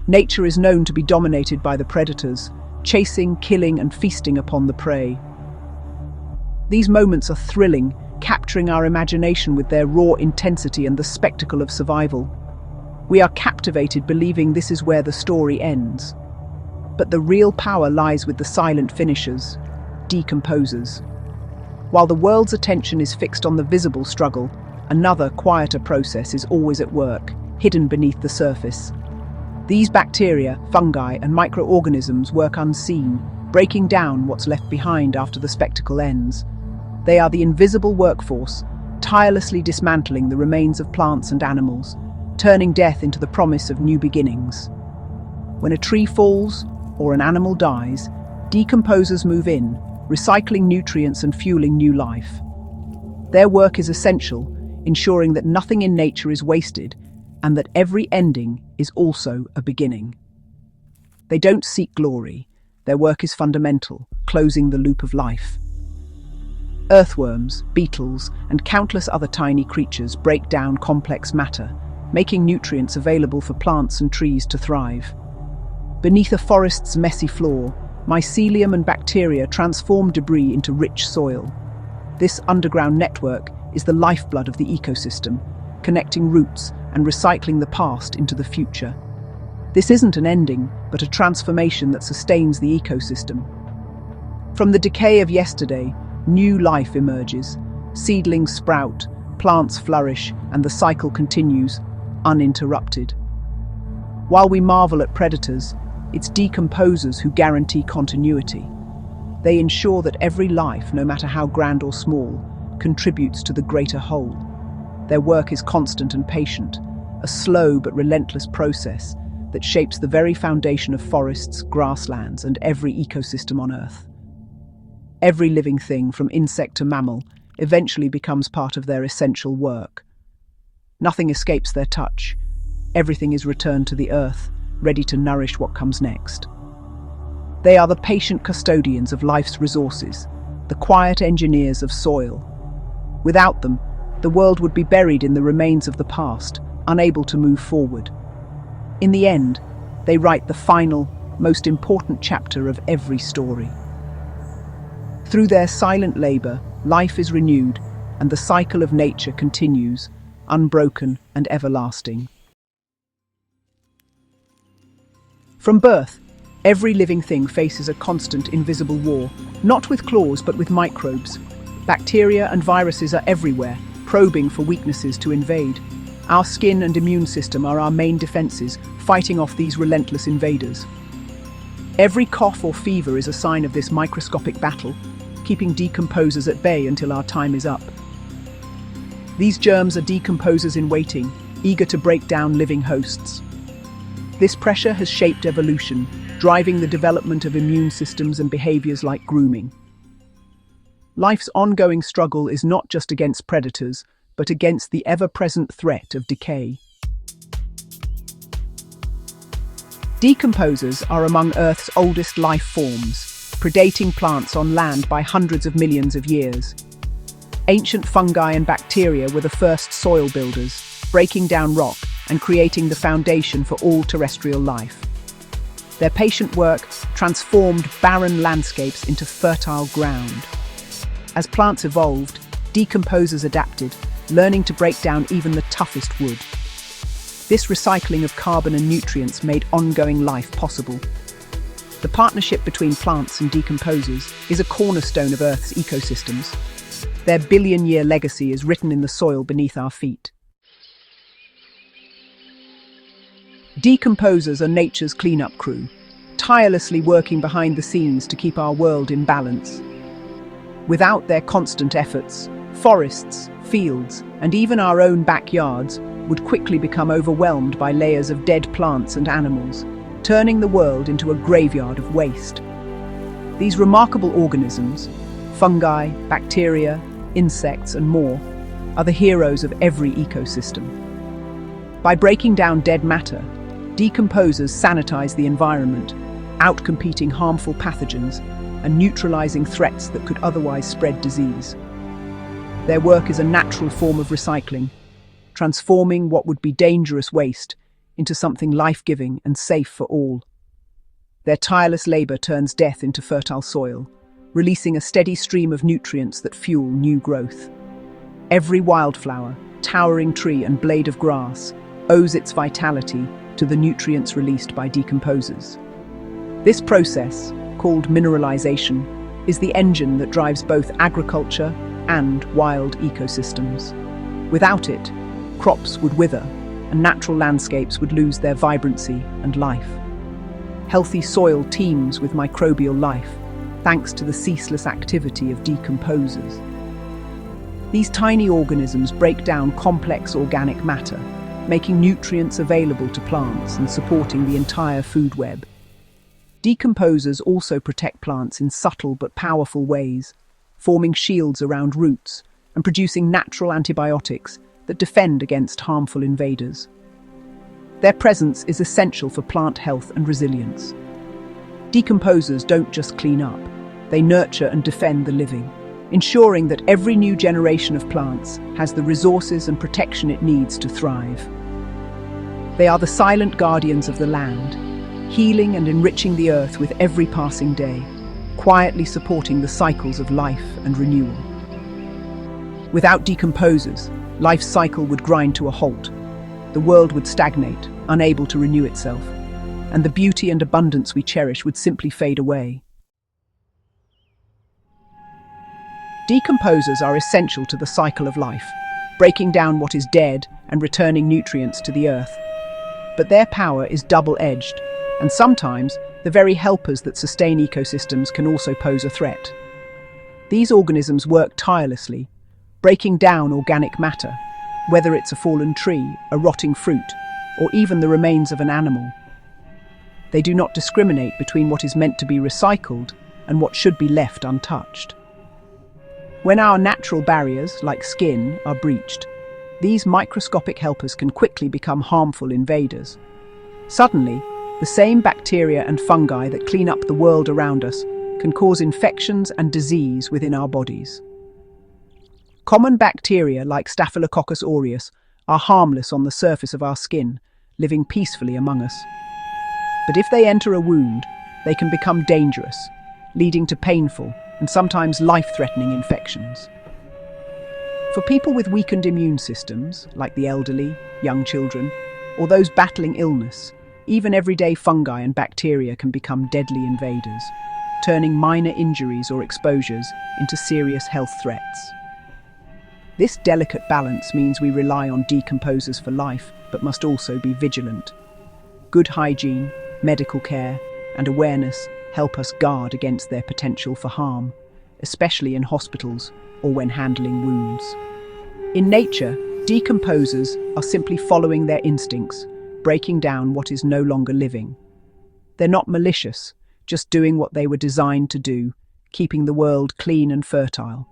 Nature is known to be dominated by the predators, chasing, killing, and feasting upon the prey. These moments are thrilling, capturing our imagination with their raw intensity and the spectacle of survival. We are captivated, believing this is where the story ends. But the real power lies with the silent finishers, decomposers. While the world's attention is fixed on the visible struggle, another, quieter process is always at work, hidden beneath the surface. These bacteria, fungi, and microorganisms work unseen, breaking down what's left behind after the spectacle ends. They are the invisible workforce, tirelessly dismantling the remains of plants and animals, turning death into the promise of new beginnings. When a tree falls or an animal dies, decomposers move in, recycling nutrients and fueling new life. Their work is essential, ensuring that nothing in nature is wasted and that every ending is also a beginning. They don't seek glory. Their work is fundamental, closing the loop of life. Earthworms, beetles, and countless other tiny creatures break down complex matter, making nutrients available for plants and trees to thrive. Beneath a forest's messy floor, mycelium and bacteria transform debris into rich soil. This underground network is the lifeblood of the ecosystem, connecting roots and recycling the past into the future. This isn't an ending, but a transformation that sustains the ecosystem. From the decay of yesterday, new life emerges. Seedlings sprout, plants flourish, and the cycle continues, uninterrupted. While we marvel at predators, it's decomposers who guarantee continuity. They ensure that every life, no matter how grand or small, contributes to the greater whole. Their work is constant and patient, a slow but relentless process that shapes the very foundation of forests, grasslands, and every ecosystem on Earth. Every living thing, from insect to mammal, eventually becomes part of their essential work. Nothing escapes their touch. Everything is returned to the earth, ready to nourish what comes next. They are the patient custodians of life's resources, the quiet engineers of soil. Without them, the world would be buried in the remains of the past, unable to move forward. In the end, they write the final, most important chapter of every story. Through their silent labor, life is renewed, and the cycle of nature continues, unbroken and everlasting. From birth, every living thing faces a constant invisible war, not with claws but with microbes. Bacteria and viruses are everywhere, probing for weaknesses to invade. Our skin and immune system are our main defenses, fighting off these relentless invaders. Every cough or fever is a sign of this microscopic battle, keeping decomposers at bay until our time is up. These germs are decomposers in waiting, eager to break down living hosts. This pressure has shaped evolution, driving the development of immune systems and behaviors like grooming. Life's ongoing struggle is not just against predators, but against the ever-present threat of decay. Decomposers are among Earth's oldest life forms, predating plants on land by hundreds of millions of years. Ancient fungi and bacteria were the first soil builders, breaking down rock and creating the foundation for all terrestrial life. Their patient work transformed barren landscapes into fertile ground. As plants evolved, decomposers adapted, learning to break down even the toughest wood. This recycling of carbon and nutrients made ongoing life possible. The partnership between plants and decomposers is a cornerstone of Earth's ecosystems. Their billion-year legacy is written in the soil beneath our feet. Decomposers are nature's cleanup crew, tirelessly working behind the scenes to keep our world in balance. Without their constant efforts, forests, fields, and even our own backyards would quickly become overwhelmed by layers of dead plants and animals, turning the world into a graveyard of waste. These remarkable organisms, fungi, bacteria, insects, and more, are the heroes of every ecosystem. By breaking down dead matter, decomposers sanitize the environment, outcompeting harmful pathogens and neutralizing threats that could otherwise spread disease. Their work is a natural form of recycling, transforming what would be dangerous waste into something life-giving and safe for all. Their tireless labor turns death into fertile soil, releasing a steady stream of nutrients that fuel new growth. Every wildflower, towering tree and blade of grass owes its vitality to the nutrients released by decomposers. This process, called mineralization, is the engine that drives both agriculture and wild ecosystems. Without it, crops would wither and natural landscapes would lose their vibrancy and life. Healthy soil teems with microbial life, thanks to the ceaseless activity of decomposers. These tiny organisms break down complex organic matter, making nutrients available to plants and supporting the entire food web. Decomposers also protect plants in subtle but powerful ways, forming shields around roots and producing natural antibiotics that defend against harmful invaders. Their presence is essential for plant health and resilience. Decomposers don't just clean up, they nurture and defend the living, ensuring that every new generation of plants has the resources and protection it needs to thrive. They are the silent guardians of the land, healing and enriching the earth with every passing day, quietly supporting the cycles of life and renewal. Without decomposers, life's cycle would grind to a halt. The world would stagnate, unable to renew itself, and the beauty and abundance we cherish would simply fade away. Decomposers are essential to the cycle of life, breaking down what is dead and returning nutrients to the earth. But their power is double-edged, and sometimes the very helpers that sustain ecosystems can also pose a threat. These organisms work tirelessly, breaking down organic matter, whether it's a fallen tree, a rotting fruit, or even the remains of an animal. They do not discriminate between what is meant to be recycled and what should be left untouched. When our natural barriers, like skin, are breached, these microscopic helpers can quickly become harmful invaders. Suddenly, the same bacteria and fungi that clean up the world around us can cause infections and disease within our bodies. Common bacteria like Staphylococcus aureus are harmless on the surface of our skin, living peacefully among us. But if they enter a wound, they can become dangerous, leading to painful and sometimes life-threatening infections. For people with weakened immune systems, like the elderly, young children, or those battling illness, even everyday fungi and bacteria can become deadly invaders, turning minor injuries or exposures into serious health threats. This delicate balance means we rely on decomposers for life, but must also be vigilant. Good hygiene, medical care, and awareness help us guard against their potential for harm, especially in hospitals or when handling wounds. In nature, decomposers are simply following their instincts, breaking down what is no longer living. They're not malicious, just doing what they were designed to do, keeping the world clean and fertile.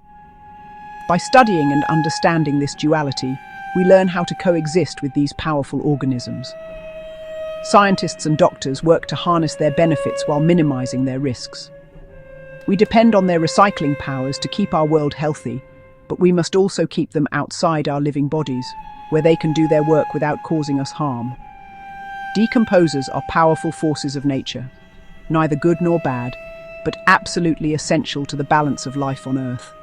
By studying and understanding this duality, we learn how to coexist with these powerful organisms. Scientists and doctors work to harness their benefits while minimizing their risks. We depend on their recycling powers to keep our world healthy, but we must also keep them outside our living bodies, where they can do their work without causing us harm. Decomposers are powerful forces of nature, neither good nor bad, but absolutely essential to the balance of life on Earth.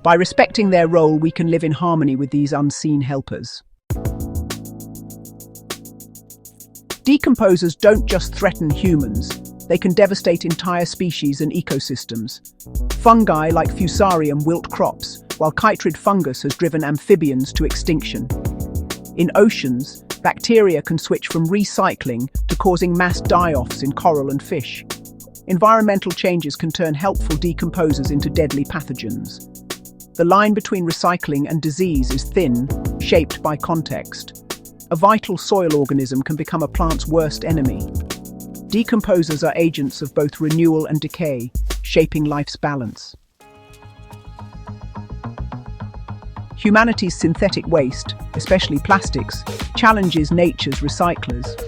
By respecting their role, we can live in harmony with these unseen helpers. Decomposers don't just threaten humans, they can devastate entire species and ecosystems. Fungi like Fusarium wilt crops, while chytrid fungus has driven amphibians to extinction. In oceans, bacteria can switch from recycling to causing mass die-offs in coral and fish. Environmental changes can turn helpful decomposers into deadly pathogens. The line between recycling and disease is thin, shaped by context. A vital soil organism can become a plant's worst enemy. Decomposers are agents of both renewal and decay, shaping life's balance. Humanity's synthetic waste, especially plastics, challenges nature's recyclers.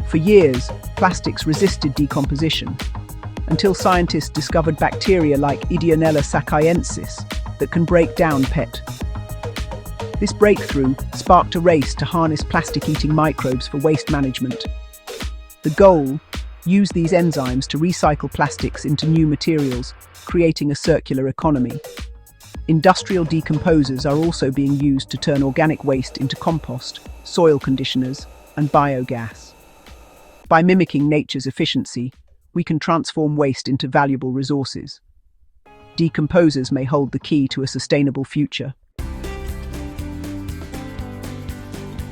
For years, plastics resisted decomposition, until scientists discovered bacteria like Ideonella sakaiensis that can break down PET. This breakthrough sparked a race to harness plastic-eating microbes for waste management. The goal: use these enzymes to recycle plastics into new materials, creating a circular economy. Industrial decomposers are also being used to turn organic waste into compost, soil conditioners, and biogas. By mimicking nature's efficiency, we can transform waste into valuable resources. Decomposers may hold the key to a sustainable future.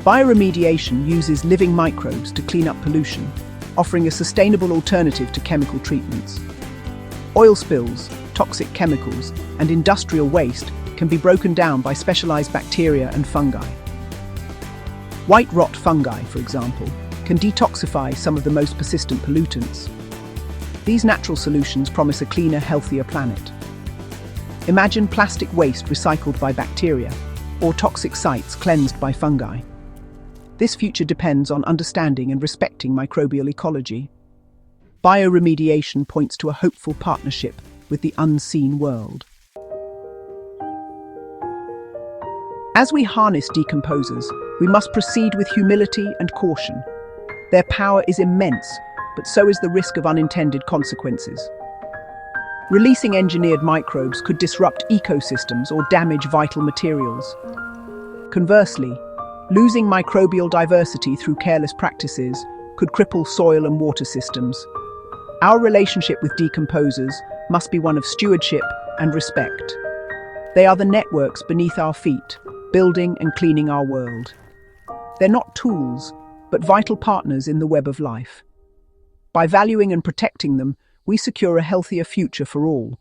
Bioremediation uses living microbes to clean up pollution, offering a sustainable alternative to chemical treatments. Oil spills, toxic chemicals, and industrial waste can be broken down by specialized bacteria and fungi. White rot fungi, for example, can detoxify some of the most persistent pollutants. These natural solutions promise a cleaner, healthier planet. Imagine plastic waste recycled by bacteria, or toxic sites cleansed by fungi. This future depends on understanding and respecting microbial ecology. Bioremediation points to a hopeful partnership with the unseen world. As we harness decomposers, we must proceed with humility and caution. Their power is immense, but so is the risk of unintended consequences. Releasing engineered microbes could disrupt ecosystems or damage vital materials. Conversely, losing microbial diversity through careless practices could cripple soil and water systems. Our relationship with decomposers must be one of stewardship and respect. They are the networks beneath our feet, building and cleaning our world. They're not tools, but vital partners in the web of life. By valuing and protecting them, we secure a healthier future for all,